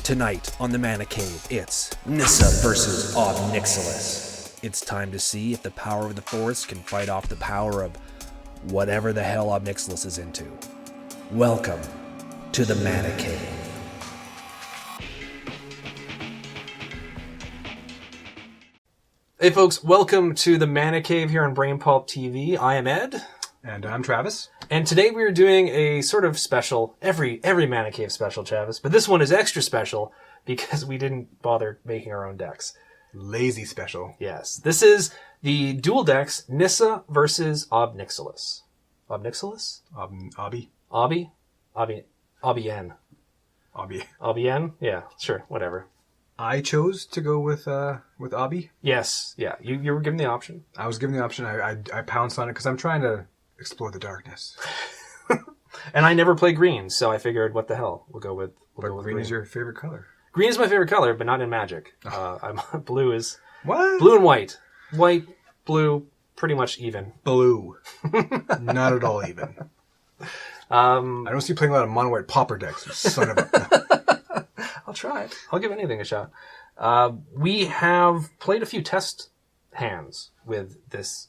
Tonight on the Mana Cave, it's Nissa versus Nixilis. It's time to see if the power of the forest can fight off the power of whatever the hell Nixilis is into. Welcome to the Mana Cave. Hey folks, welcome to the Mana Cave here on Brain Pulp TV. I am Ed. And I'm Travis. And today we are doing a sort of special, every Mana Cave special, Travis, but this one is extra special because we didn't bother making our own decks. Lazy special. Yes. This is the dual decks, Nissa versus Nixilis. Nixilis? Obby. Obby? Obby. Obby. Yeah, sure, whatever. I chose to go with Obby. Yes, yeah. You were given the option. I was given the option. I pounced on it because I'm trying to explore the darkness. And I never play green, so I figured, what the hell? We'll go with green is your favorite color. Green is my favorite color, but not in Magic. Blue is... What? Blue and white. White, blue, pretty much even. Blue. Not at all even. I don't see you playing a lot of mono-white pauper decks, you son of a... I'll try it. I'll give anything a shot. We have played a few test hands with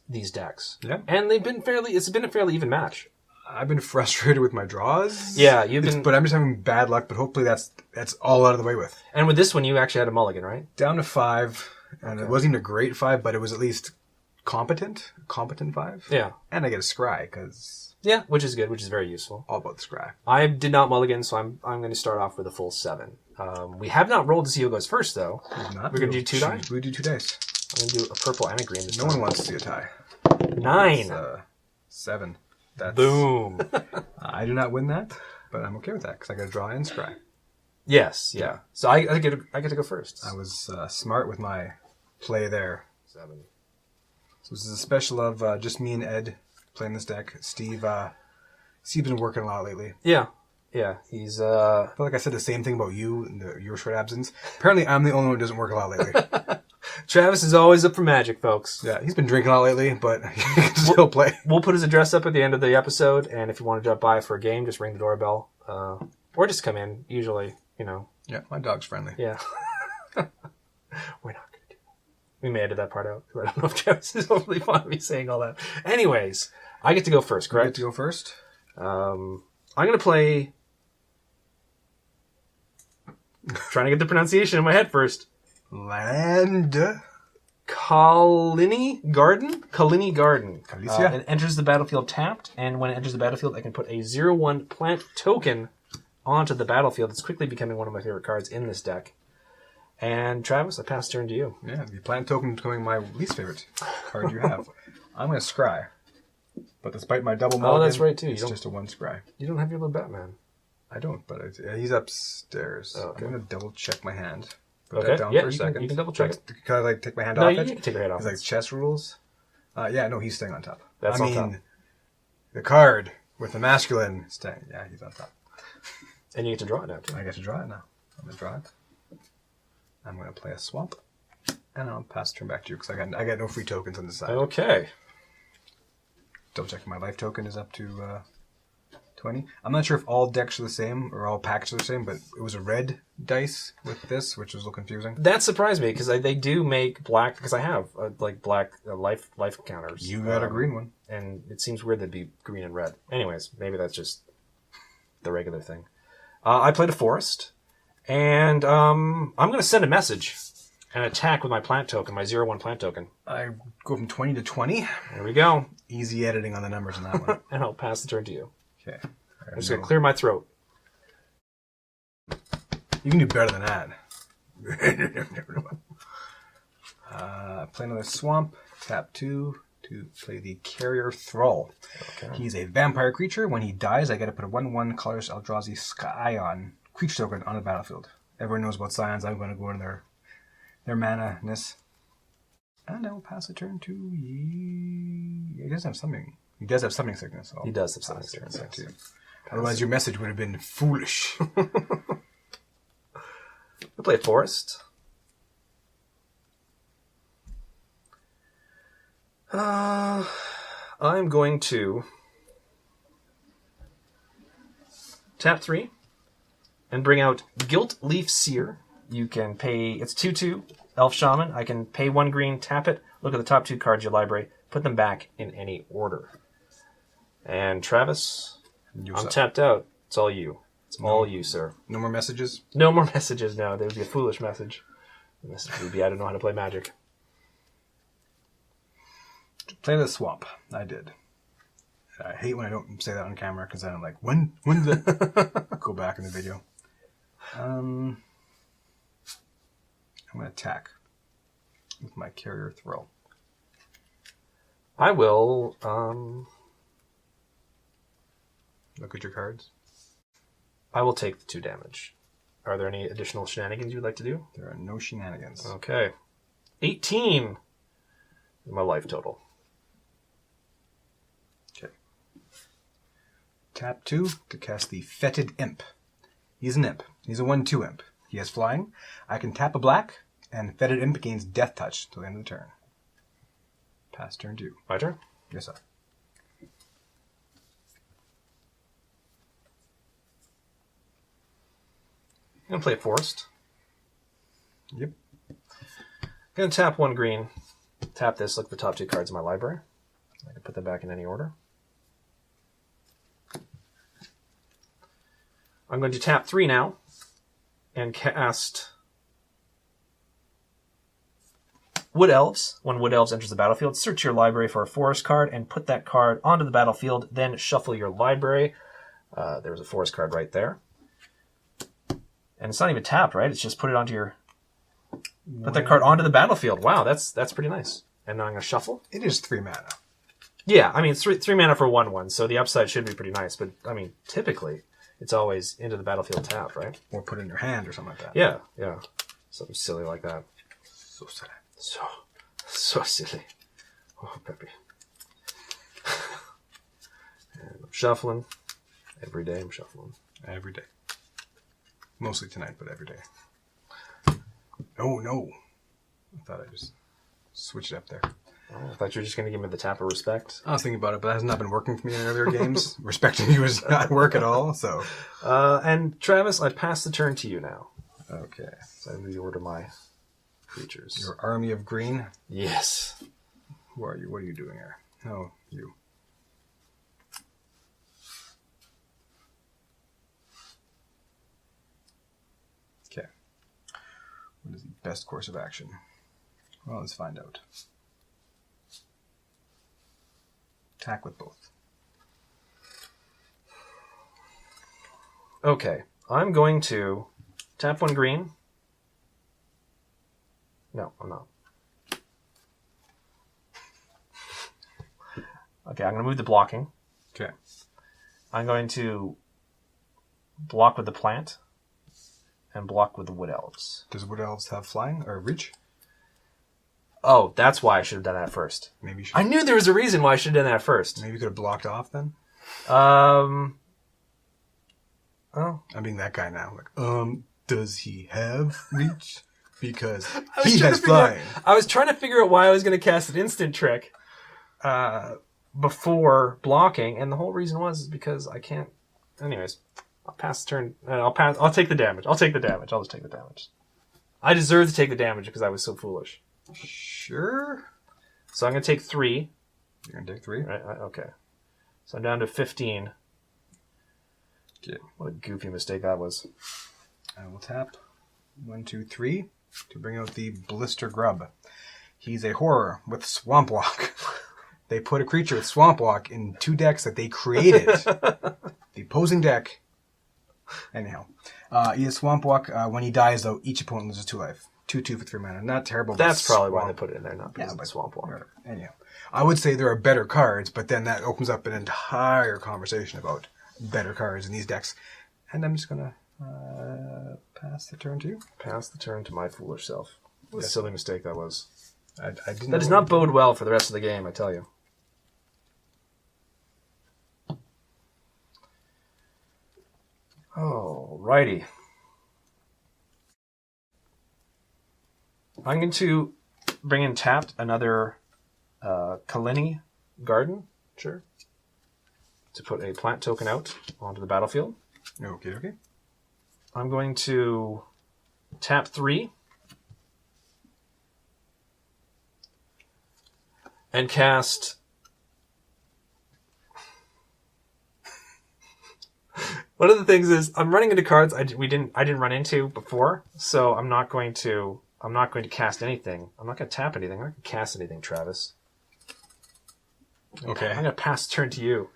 these decks. Yeah. And it's been a fairly even match. I've been frustrated with my draws. Yeah, but I'm just having bad luck, but hopefully that's all out of the way with. And with this one, you actually had a mulligan, right? Down to 5, and It wasn't even a great 5, but it was at least competent 5. Yeah. And I get a scry, because... Yeah, which is good, which is very useful. All about the scry. I did not mulligan, so I'm going to start off with a full 7. We have not rolled to see who goes first, though. We're going to do 2 dice? We do 2 dice. I'm going to do a purple and a green this No time. one wants to see a tie. 9. 7. That's, Boom. I do not win that, but I'm okay with that, because I got to draw and scry. Yes, yeah. So I get to go first. I was smart with my play there. 7. So this is a special of just me and Ed playing this deck. Steve's been working a lot lately. Yeah. He's I feel like I said the same thing about you and your short absence. Apparently, I'm the only one who doesn't work a lot lately. Travis is always up for Magic, folks. Yeah, he's been drinking a lot lately, but he can still play. We'll put his address up at the end of the episode, and if you want to drop by for a game, just ring the doorbell. Or just come in, usually, Yeah, my dog's friendly. Yeah. We're not going to do that. We may edit that part out. I don't know if Travis is overly fond of me saying all that. Anyways, I get to go first, correct? You get to go first. I'm going to play... Trying to get the pronunciation in my head first. Land. Kalini Garden? Kalicia. It enters the battlefield tapped, and when it enters the battlefield, I can put a 0/1 plant token onto the battlefield. It's quickly becoming one of my favorite cards in this deck. And Travis, I pass turn to you. Yeah, the plant token becoming my least favorite card you have. I'm going to scry. But despite my double mulligan, that's right, too. It's just a 1 scry. You don't have your little Batman. I don't, but he's upstairs. Oh, okay. I'm going to double check my hand. Put Okay, that down for a second. you can double check it. Can I take my hand No, off you it? can take your head off. It's like chess rules. Yeah, no, he's staying on top. That's on top. The card with the masculine staying. Yeah, he's on top. And you get to draw it now, too. I get to draw it now. I'm going to draw it. I'm going to play a swamp. And I'll pass the turn back to you because I got no free tokens on the side. Okay. Double checking my life token is up to 20. I'm not sure if all decks are the same or all packs are the same, but it was a red dice with this, which was a little confusing. That surprised me because they do make black, because I have black life counters. You got a green one. And it seems weird they'd be green and red. Anyways, maybe that's just the regular thing. I played a forest, and I'm going to send a message and attack with my plant token, my 0/1 plant token. I go from 20 to 20. There we go. Easy editing on the numbers on that one. And I'll pass the turn to you. Okay. I'm just going to clear my throat. You can do better than that. Play another swamp. Tap 2 to play the Carrier Thrall. Okay. He's a vampire creature. When he dies, I get to put a 1/1 colorless Eldrazi Scion creature token on the battlefield. Everyone knows about Scions. I'm going to go in their mana-ness. And I will pass the turn to... He doesn't have something. He does have something sickness. So He does have something sickness. To you. Otherwise, your message would have been foolish. We'll play a forest. I'm going to tap 3 and bring out Gilt Leaf Seer. You can pay, it's 2/2, Elf Shaman. I can pay 1 green, tap it, look at the top 2 cards of your library, put them back in any order. And Travis, I'm tapped out. It's all you. It's all you, sir. No more messages? No more messages, no. There would be a foolish message. The message would be, I don't know how to play Magic. Play the swamp. I did. I hate when I don't say that on camera because then I'm like, when did it go back in the video? I'm going to attack with my Carrier Thrill. I will look at your cards. I will take the 2 damage. Are there any additional shenanigans you would like to do? There are no shenanigans. Okay. 18 is my life total. Okay. Tap 2 to cast the Fetid Imp. He's an imp. He's a 1/2 imp. He has flying. I can tap a black, and Fetid Imp gains Death Touch till the end of the turn. Pass turn 2. My turn? Yes, sir. I'm going to play a forest. Yep. I'm going to tap 1 green. Tap this, look at the top 2 cards in my library. I can put them back in any order. I'm going to tap 3 now and cast Wood Elves. When Wood Elves enters the battlefield, search your library for a forest card and put that card onto the battlefield. Then shuffle your library. There's a forest card right there. And it's not even tapped, right? It's just put it onto your... Put that card onto the battlefield. Wow, that's pretty nice. And now I'm going to shuffle. It is 3 mana. Yeah, I mean, it's three mana for 1/1, so the upside should be pretty nice. But, I mean, typically, it's always into the battlefield tapped, right? Or put it in your hand or something like that. Yeah, yeah. Something silly like that. So silly. So silly. Oh, Peppy. And I'm shuffling. Every day I'm shuffling. Every day. Mostly tonight, but every day. Oh, no. I thought I just switched it up there. Oh, I thought you were just going to give me the tap of respect. I was thinking about it, but that has not been working for me in earlier games. Respecting you does not work at all, so... And Travis, I pass the turn to you now. Okay. So I reorder my creatures. Your army of green? Yes. Who are you? What are you doing here? Oh, you. Okay. What is the best course of action? Well, let's find out. Attack with both. Okay. I'm going to tap 1 green. No, I'm not. Okay, I'm going to move the blocking. Okay. I'm going to block with the plant and block with the Wood Elves. Does Wood Elves have flying or reach? Oh, that's why I should have done that first. Maybe you should. I knew there was a reason why I should have done that first. Maybe you could have blocked off then? Oh. I'm being that guy now. Like, does he have reach? Because he has flying. I was trying to figure out why I was going to cast an instant trick before blocking, and the whole reason was because I can't... Anyways, I'll pass the turn. I'll take the damage. I'll take the damage. I'll just take the damage. I deserve to take the damage because I was so foolish. Sure. So I'm going to take 3. You're going to take 3? Right, okay. So I'm down to 15. Okay. What a goofy mistake that was. I will tap 1, 2, 3 to bring out the Blister Grub. He's a horror with Swamp Walk. They put a creature with Swamp Walk in 2 decks that they created. The opposing deck. Anyhow. He has Swamp Walk. When he dies, though, each opponent loses 2 life. 2/2 for 3 mana. Not terrible. That's probably why they put it in there, not because yeah, of but Swamp Walk. Anyhow. I would say there are better cards, but then that opens up an entire conversation about better cards in these decks. And I'm just going to pass the turn to you. Pass the turn to my foolish self. What a silly mistake that was. I didn't that does not bode well for the rest of the game, I tell you. Alrighty. I'm going to bring in tapped another Kalini Garden. Sure. To put a plant token out onto the battlefield. Okay. I'm going to tap 3 and cast one of the things is I'm running into cards I didn't run into before, so I'm not going to cast anything. I'm not going to tap anything. I'm not going to cast anything, Travis. Okay. I'm going to pass the turn to you.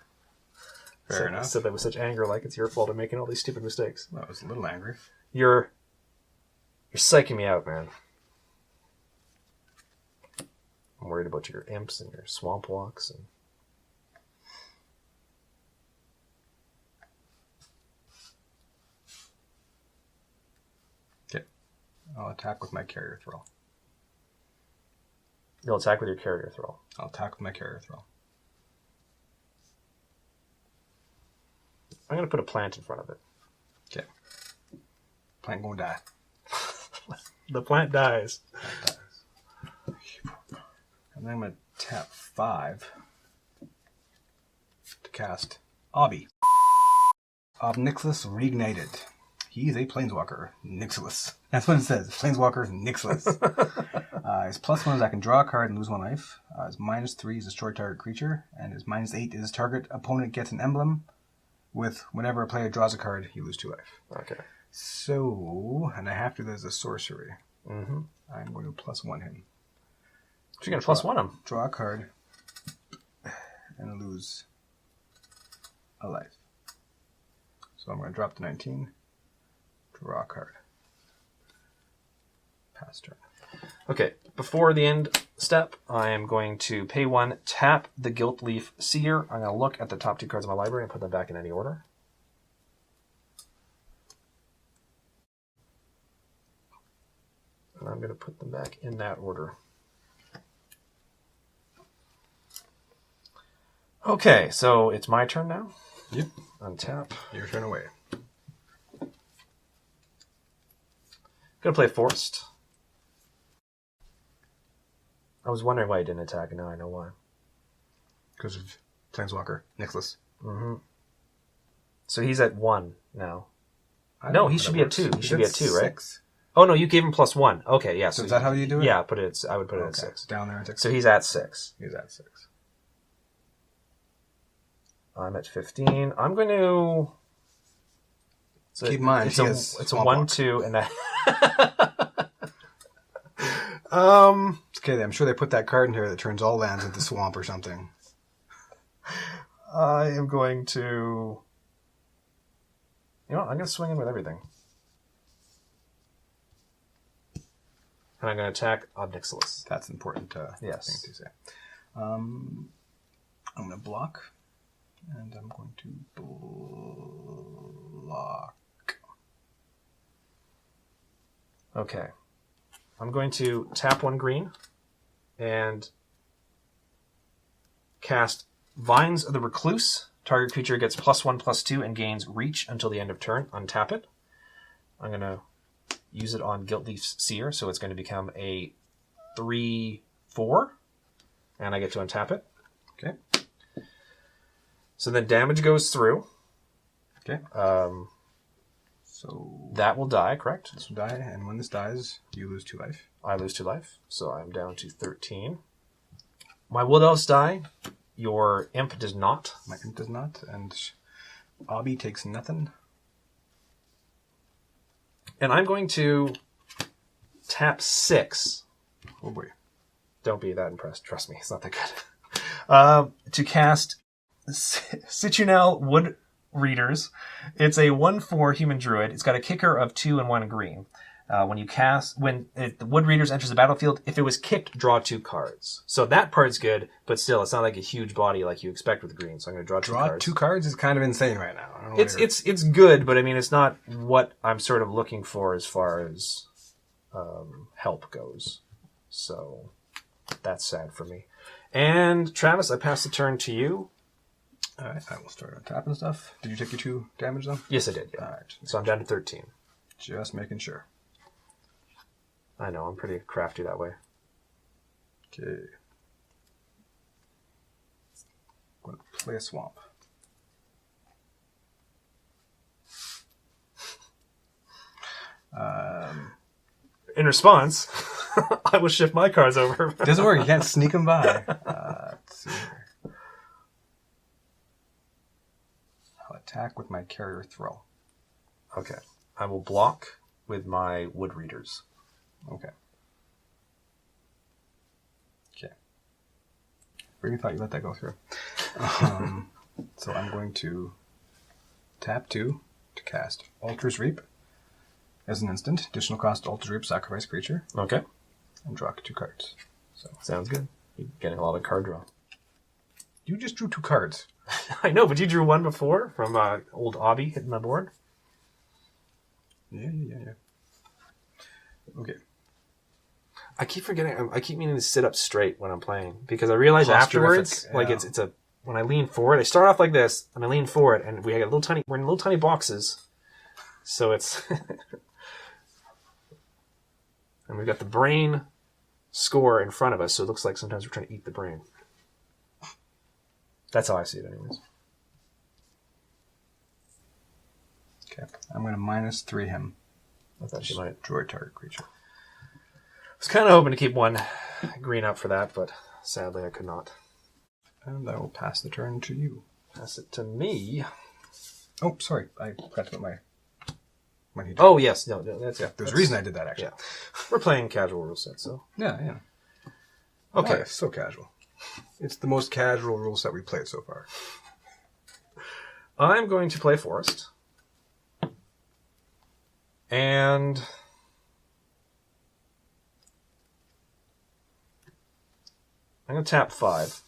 Fair enough. I said that with such anger, like it's your fault I'm making all these stupid mistakes. Well, I was a little angry. You're psyching me out, man. I'm worried about your imps and your swamp walks and Okay. I'll attack with my carrier throw. you'll attack with your carrier throw. I'll attack with my carrier throw. I'm going to put a plant in front of it. Okay. Plant gonna die. The plant dies. Plant dies. And then I'm gonna tap 5 to cast Obby. Nixilis Reignited. He is a Planeswalker. Nixilis. That's what it says. Planeswalker Nixilis. His +1 is I can draw a card and lose 1 life. His -3 is destroy target creature. And his -8 is target opponent gets an emblem. With whenever a player draws a card, you lose 2 life. Okay. So, and I have to, there's a sorcery. Mm-hmm. I'm going to +1 him. So you're going to +1 him. Draw a card and lose a life. So I'm going to drop the 19, draw a card. Pass turn. Okay, before the end step, I am going to pay 1, tap the Gilt Leaf Seer. I'm going to look at the top 2 cards of my library and put them back in any order. And I'm going to put them back in that order. Okay, so it's my turn now. Yep. Untap. Your turn away. I'm going to play Forest. I was wondering why he didn't attack, and now I know why. Because of Planeswalker, Nixilis. Mm-hmm. So he's at 1 now. I don't No, know he how should that be at works. 2. He Is should be it at 2, right? 6? Oh, no, you gave him +1. Okay, yeah. So is that how you do it? Yeah, I would put it at Okay. 6. Down there at 6. So he's at 6. He's at 6. I'm at 15. I'm going to... Keep in mind, it's he a has it's a Swamp 1, Walk. 2, and that... It's okay, I'm sure they put that card in here that turns all lands into swamp or something. I am going to... You know what? I'm going to swing in with everything. And I'm going to attack Nixilis. That's an important Yes. thing to say. I'm going to block. And I'm going to block. Okay. I'm going to tap 1 green and cast Vines of the Recluse. Target creature gets +1/+2 and gains reach until the end of turn. Untap it. I'm going to use it on Gilt Leaf Seer, so it's going to become a 3/4. And I get to untap it. Okay. So then damage goes through. Okay. So That will die, correct? this will die, and when this dies, you lose 2 life. I lose 2 life, so I'm down to 13. My Wood Elves die. Your Imp does not. My imp does not, and Obby takes nothing. And I'm going to tap 6. Oh boy. Don't be that impressed. Trust me, it's not that good. To cast Citronelle Wood Readers. It's a 1/4 human druid. It's got a kicker of 2 and 1 green. The Wood Readers enters the battlefield, if it was kicked, draw 2 cards. So that part's good, but still, it's not like a huge body like you expect with green. So I'm going to draw 2 cards. 2 cards is kind of insane right now. I don't know what It's good, but I mean, it's not what I'm sort of looking for as far as help goes. So that's sad for me. And Travis, I pass the turn to you. All right, I will start on tapping stuff. Did you take your 2 damage though? Yes, I did. Yeah. All right, So I'm down to 13. just making sure. I know, I'm pretty crafty that way. Okay. I'm going to play a swamp. In response, I will shift my cards over. Doesn't work. You can't sneak them by. Let's see here. I'll attack with my carrier throw. Okay. I will block with my wood readers. Okay. Okay. Really thought you let that go through. So I'm going to tap 2 to cast Altar's Reap. As an instant, additional cost Altar's Reap, sacrifice creature, Okay. and draw 2 cards. So Sounds good. You're getting a lot of card draw. you just drew 2 cards. I know, but you drew one before from old Obby hitting my board. Yeah. Okay. I keep forgetting. I keep meaning to sit up straight when I'm playing because I realize Posterific, afterwards, like yeah. it's a when I lean forward, I start off like this and I lean forward, and we're in little tiny boxes, so it's and we've got the brain score in front of us, so it looks like sometimes we're trying to eat the brain. That's how I see it, anyways. Okay. I'm going to -3 him. I thought you might. Destroy target creature. I was kind of hoping to keep one green up for that, but sadly I could not. And I will pass the turn to you. Pass it to me. Oh, sorry. I forgot to put my... Oh, yes. No, that's... Yeah, there's a reason I did that, actually. Yeah. We're playing casual rule set, so... Yeah. Okay. Nice, so casual. It's the most casual rule set we played so far. I'm going to play Forest. And... I'm going to tap 5.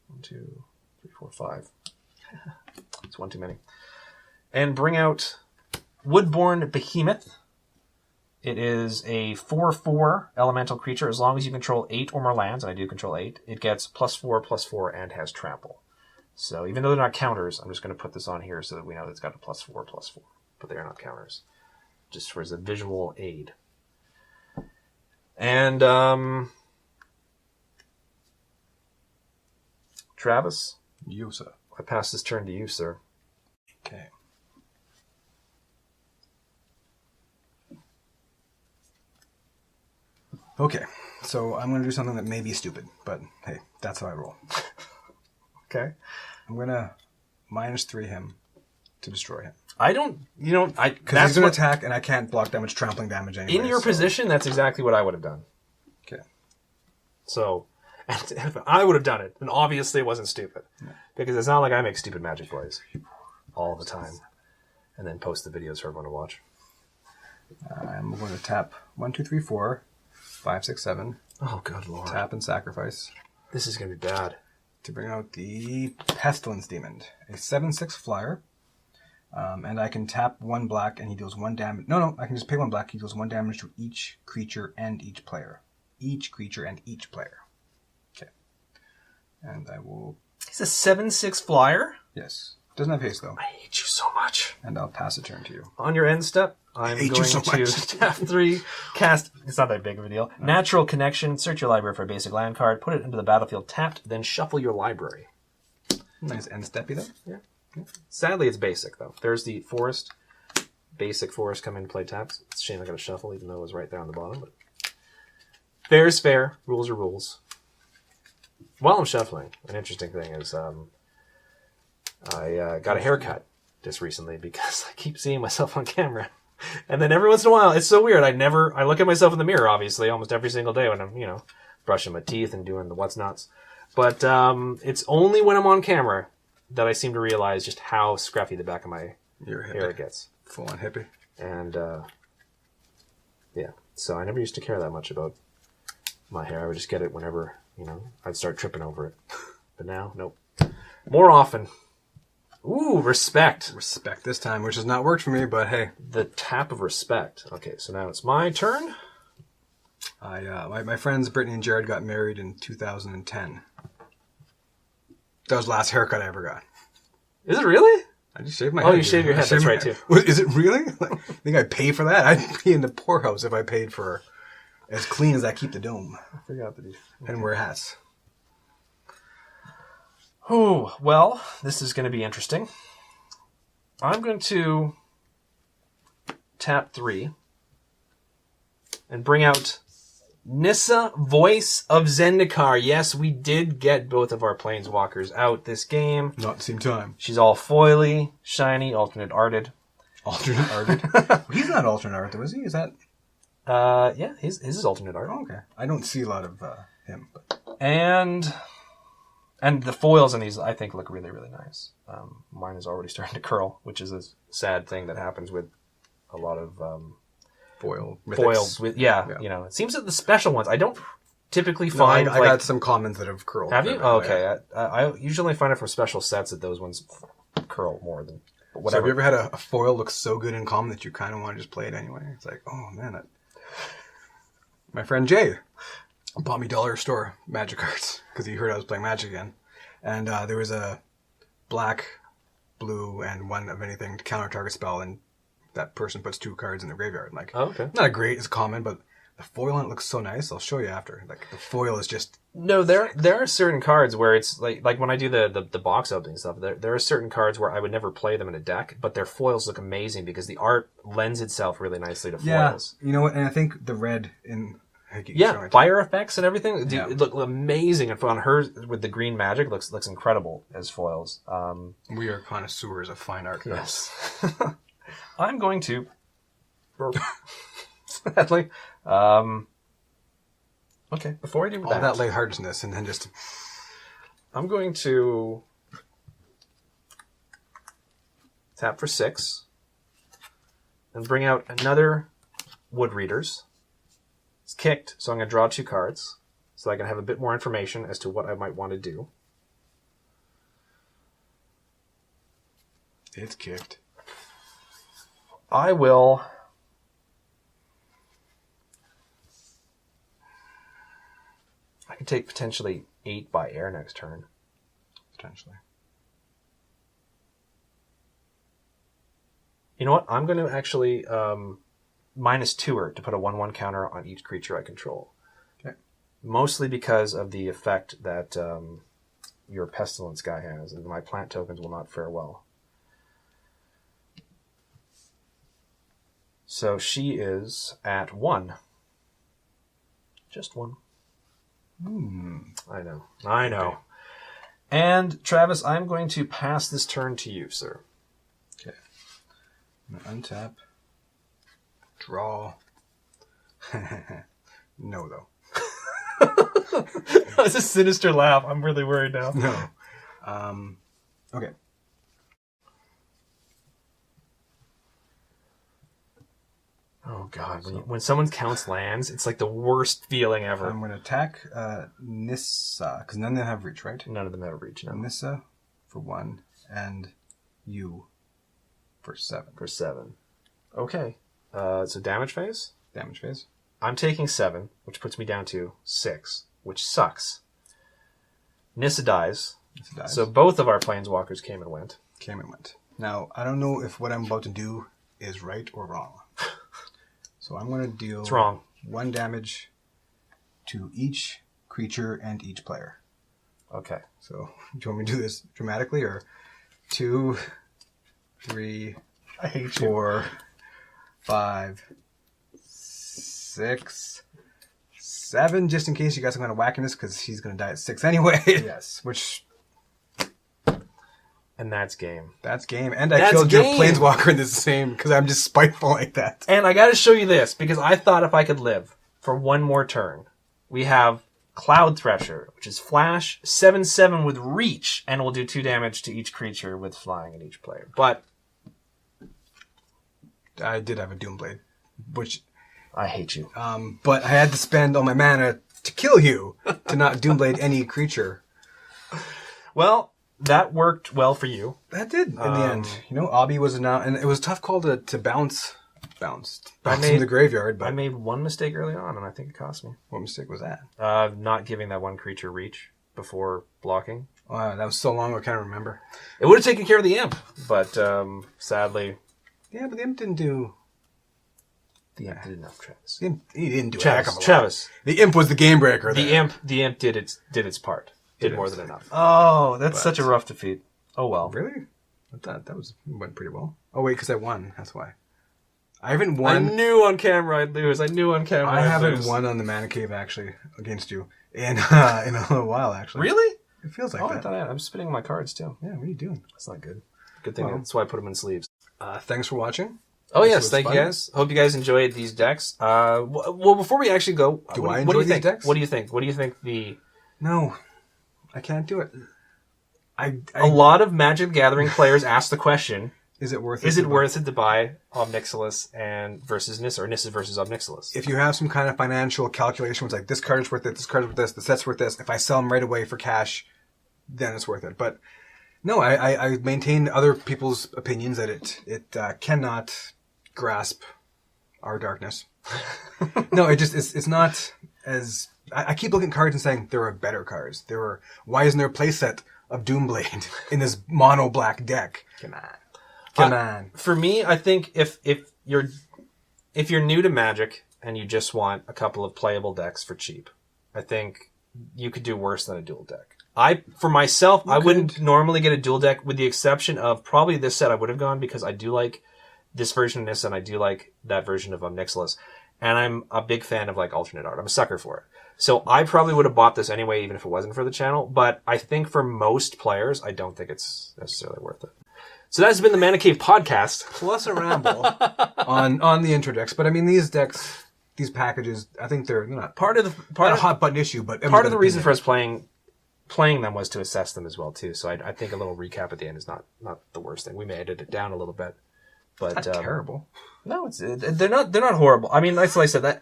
1, 2, 3, 4, 5. It's one too many. And bring out Woodborn Behemoth. It is a 4/4 elemental creature. As long as you control 8 or more lands, and I do control 8, it gets +4/+4 and has trample. So even though they're not counters, I'm just going to put this on here so that we know that it's got a +4/+4. But they are not counters. Just for as a visual aid. And, Travis, You, sir. I pass this turn to you, sir. Okay. Okay, so I'm going to do something that may be stupid, but hey, that's how I roll. Okay. I'm going to -3 him to destroy him. I don't, Because he's going to attack, and I can't block damage, trampling damage anyway. in your position, that's exactly what I would have done. Okay. So, if I would have done it, then obviously it wasn't stupid. Yeah. Because it's not like I make stupid Magic plays all the time and then post the videos for everyone to watch. I'm going to tap 1, 2, 3, 4, 5, 6, 7. Oh, good lord. Tap and sacrifice. This is going to be bad. To bring out the Pestilence Demon, a 7/6 flyer. And I can tap 1 black and he deals 1 damage. No, I can just pay 1 black. He deals 1 damage to each creature and each player. Each creature and each player. Okay. And I will... He's a 7/6 flyer? Yes. Doesn't have haste, though. I hate you so much. And I'll pass a turn to you. On your end step, I'm going to tap 3, cast... It's not that big of a deal. No. Natural Connection. Search your library for a basic land card. Put it into the battlefield tapped. Then shuffle your library. Nice end steppy, though. Yeah. Sadly, it's basic, though. There's the Forest. Basic Forest come in to play taps. It's a shame I got to shuffle, even though it was right there on the bottom. But fair is fair. Rules are rules. While I'm shuffling, an interesting thing is I got a haircut just recently because I keep seeing myself on camera. And then every once in a while, it's so weird. I look at myself in the mirror, obviously, almost every single day when I'm, brushing my teeth and doing the what's nots. But it's only when I'm on camera that I seem to realize just how scruffy the back of my hair gets. Full on hippie. And, yeah. So I never used to care that much about my hair. I would just get it whenever, I'd start tripping over it. But now, nope. More often. Ooh, respect. Respect this time, which has not worked for me, but hey. The tap of respect. Okay, so now it's my turn. My friends Brittany and Jared got married in 2010. That was the last haircut I ever got. Is it really? I just shaved my head. Oh, you shaved your head. That's right, too. Is it really? I think I pay for that. I'd be in the poorhouse if I paid for as clean as I keep the dome. I forgot that and wear hats. Oh, well, this is going to be interesting. I'm going to tap 3, and bring out Nissa, Voice of Zendikar. Yes, we did get both of our Planeswalkers out this game. Not at the same time. She's all foily, shiny, alternate arted. Alternate arted? He's not alternate art, though, is he? Is that... Yeah, his is alternate art. Oh, okay. I don't see a lot of him. But... And the foils in these, I think, look really, really nice. Mine is already starting to curl, which is a sad thing that happens with a lot of foils. With, yeah, you know, it seems that the special ones, I don't typically No, find... I got some commons that have curled. Have you? Oh, okay. I usually find it from special sets that those ones curl more than... But whatever. So have you ever had a foil look so good in common that you kind of want to just play it anyway? It's like, oh, man, my friend Jay bought me dollar store Magic cards because he heard I was playing Magic again. And there was a black, blue, and one of anything to counter target spell, and that person puts 2 cards in the graveyard. I'm like, oh, okay. Not a great, it's common, but the foil on it looks so nice. I'll show you after. Like, the foil is just... No, there are certain cards where it's like when I do the box opening stuff, there are certain cards where I would never play them in a deck, but their foils look amazing because the art lends itself really nicely to foils. You know what? And I think the red in... Fire effects and everything Yeah. it look amazing, and on her with the green magic looks incredible as foils. We are connoisseurs of fine art. Yes. I'm going to sadly. Okay, before I do All that lightheartedness, and then just... I'm going to tap for 6 and bring out another Wood Readers. It's kicked, so I'm going to draw 2 cards so I can have a bit more information as to what I might want to do. It's kicked. I will... I can take potentially 8 by air next turn. Potentially. You know what? I'm going to actually -2 her to put a 1/1 counter on each creature I control. Okay. Mostly because of the effect that your Pestilence guy has, and my plant tokens will not fare well. So she is at 1. Just 1. I know. Okay. And, Travis, I'm going to pass this turn to you, sir. Okay. I'm going to untap. Draw. No, though. That was a sinister laugh. I'm really worried now. No. Okay. Oh, God. When someone counts lands, it's like the worst feeling ever. I'm going to attack Nissa, because none of them have reach, right? None of them have reach, no. Nissa for 1, and you for 7. For 7. Okay. So damage phase? Damage phase. I'm taking 7, which puts me down to 6, which sucks. Nissa dies. Nissa dies. So both of our Planeswalkers came and went. Came and went. Now, I don't know if what I'm about to do is right or wrong. So I'm going to deal... It's wrong. 1 damage to each creature and each player. Okay. So, do you want me to do this dramatically, or 2, 3, I hate 4, 5, 6, 7, just in case you guys are going to whack in this, because he's going to die at 6 anyway. Yes. Which... And that's game. That's game. And I killed your Planeswalker in the same, because I'm just spiteful like that. And I got to show you this, because I thought if I could live for 1 more turn, we have Cloud Thresher, which is flash, 7/7 with reach, and will do 2 damage to each creature with flying in each player. But I did have a Doomblade, which... I hate you. But I had to spend all my mana to kill you, to not Doomblade any creature. Well... That worked well for you. That did, in the end. You know, Obby was announced, and it was a tough call to bounce in the graveyard. But I made 1 mistake early on, and I think it cost me. What mistake was that? Not giving that 1 creature reach before blocking. Wow, that was so long I can't remember. It would have taken care of the imp, but sadly... Yeah, but the imp didn't do... The imp did enough, Travis. He didn't do a heck of a lot. Travis. The imp was the game breaker there. The imp did its part. Did more than enough. Oh, That's such a rough defeat. Oh, well. Really? I thought went pretty well. Oh, wait, because I won. That's why. I haven't I won. knew on camera I'd lose. I haven't won on the Mana Cave actually against you in a little while actually. Really? It feels like Oh, I that. thought I'm spinning my cards too. Yeah, what are you doing? That's not good. Good thing. Well. That's why I put them in sleeves. Thanks for watching. Oh, This yes. was Thank fun. you, guys. Hope you guys enjoyed these decks. Well, before we actually go, Do what I do you enjoy think? these decks? What do you think? What do you think the... No, I can't do it. A lot of Magic the Gathering players ask the question, Is it worth it? is it worth it to buy Nixilis and versus Nissa, or Nissa versus Nixilis? If you have some kind of financial calculation, it's like this card is worth it, this card is worth this set's worth this. If I sell them right away for cash, then it's worth it. But no, I maintain other people's opinions that it cannot grasp our darkness. No, it's not as... I keep looking at cards and saying there are better cards. Why isn't there a playset of Doomblade in this mono black deck? Come on. For me, I think if you're new to Magic and you just want a couple of playable decks for cheap, I think you could do worse than a dual deck. For myself, I wouldn't normally get a dual deck, with the exception of probably this set I would have gone, because I do like this version of Nissa and I do like that version of Nixilis. And I'm a big fan of like alternate art. I'm a sucker for it. So I probably would have bought this anyway, even if it wasn't for the channel. But I think for most players, I don't think it's necessarily worth it. So that's been the Mana Cave podcast. Plus a ramble on the intro decks. But I mean, these decks, these packages, I think they're not Part of a hot button issue, but part of the reason for us playing them was to assess them as well too. So I think a little recap at the end is not the worst thing. We may edit it down a little bit, but not terrible. No, they're not horrible. I mean, that's what I said. That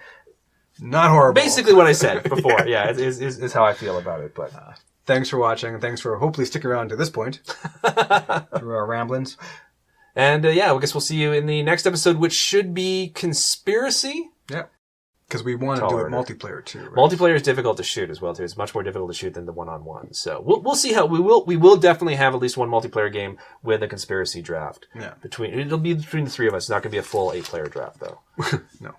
not horrible. basically what I said before. Yeah, is how I feel about it. But thanks for watching, and thanks for hopefully sticking around to this point through our ramblings. And yeah, I guess we'll see you in the next episode, which should be Conspiracy. Yeah. Because we want to do it multiplayer too. Right? Multiplayer is difficult to shoot as well too. It's much more difficult to shoot than the one-on-one. So we'll see how we will definitely have at least one multiplayer game with a conspiracy draft. Yeah. It'll be between the three of us. It's not going to be a full 8-player draft though. No.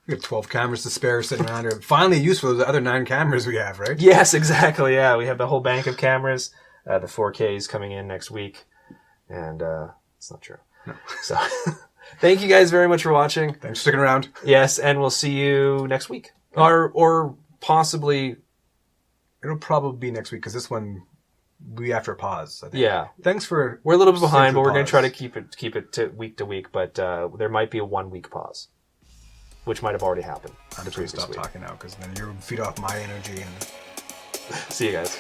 We have 12 cameras to spare sitting around here. Finally useful to the other 9 cameras we have, right? Yes, exactly. Yeah, we have the whole bank of cameras. The 4K is coming in next week, and it's not true. No. So. Thank you guys very much for watching. Thanks for sticking around. Yes, and we'll see you next week. Or possibly... It'll probably be next week, because this one will be after a pause, I think. Yeah. Thanks for... We're a little bit behind, but we're going to try pause. to keep it to week, but there might be a 1-week pause, which might have already happened. I'm just going to stop talking now, because then you'll feed off my energy. And See you guys.